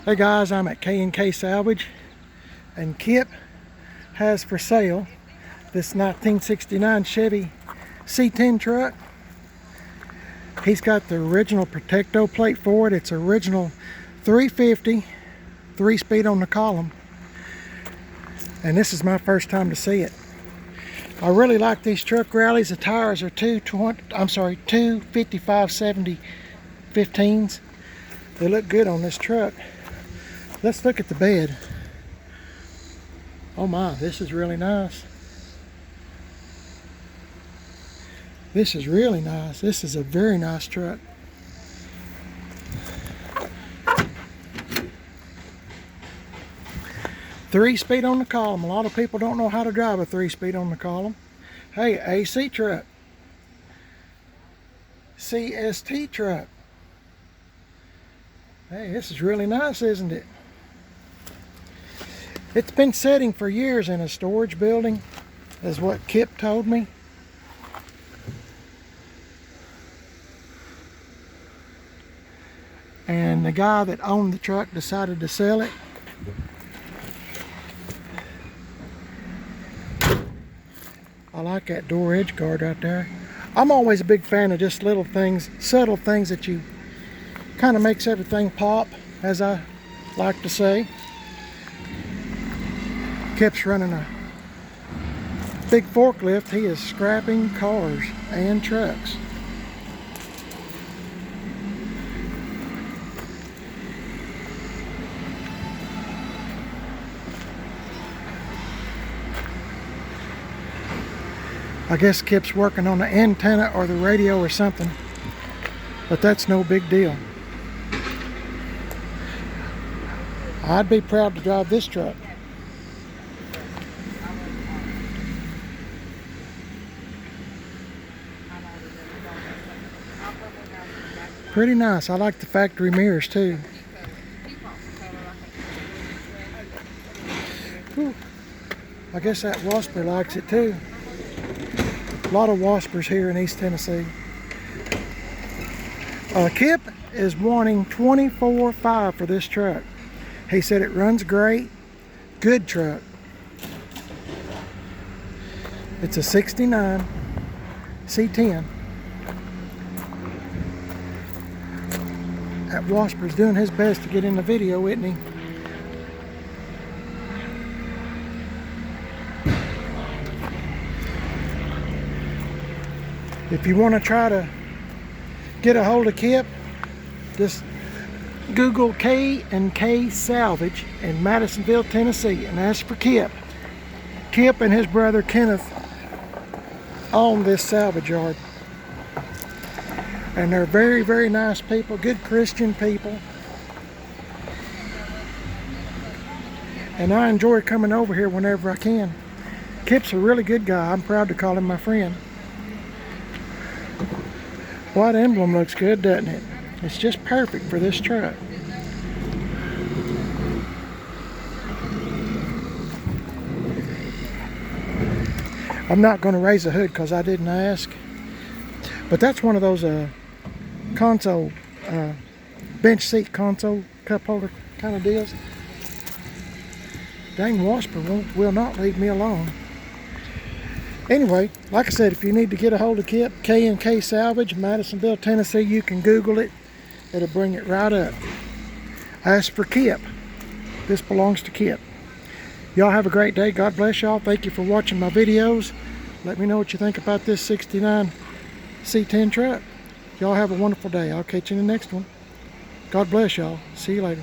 Hey guys, I'm at K&K Salvage, and Kip has for sale this 1969 Chevy C10 truck. He's got the original Protecto plate for it. It's original 350, 3-speed on the column, and this is my first time to see it. I really like these truck rallies. The tires are two 55/70 15s. They look good on this truck. Let's look at the bed. Oh my, this is really nice. This is really nice. This is a very nice truck. Three-speed on the column. A lot of people don't know how to drive a 3-speed on the column. Hey, AC truck. CST truck. Hey, this is really nice, isn't it? It's been sitting for years in a storage building, is what Kip told me. And the guy that owned the truck decided to sell it. I like that door edge guard right there. I'm always a big fan of just little things, subtle things that you kind of makes everything pop, as I like to say. Kip's running a big forklift. He is scrapping cars and trucks. I guess Kip's working on the antenna or the radio or something, but that's no big deal. I'd be proud to drive this truck. Pretty nice. I like the factory mirrors too. Whew. I guess that wasper likes it too. A lot of waspers here in East Tennessee. Kip is wanting $24,500 for this truck. He said it runs great. Good truck. It's a 69 C10. That wasper's doing his best to get in the video, isn't he? If you want to try to get a hold of Kip, just Google K&K Salvage in Madisonville, Tennessee, and ask for Kip. Kip and his brother Kenneth own this salvage yard. And they're very, very nice people, good Christian people. And I enjoy coming over here whenever I can. Kip's a really good guy. I'm proud to call him my friend. White emblem looks good, doesn't it? It's just perfect for this truck. I'm not going to raise the hood because I didn't ask. But that's one of those console, bench seat console cup holder kind of deals. Dang wasper will not leave me alone. Anyway, like I said, if you need to get a hold of Kip, K&K Salvage, Madisonville, Tennessee, you can Google it. It'll bring it right up. Ask for Kip. This belongs to Kip. Y'all have a great day. God bless y'all. Thank you for watching my videos. Let me know what you think about this 69 C10 truck. Y'all have a wonderful day. I'll catch you in the next one. God bless y'all. See you later.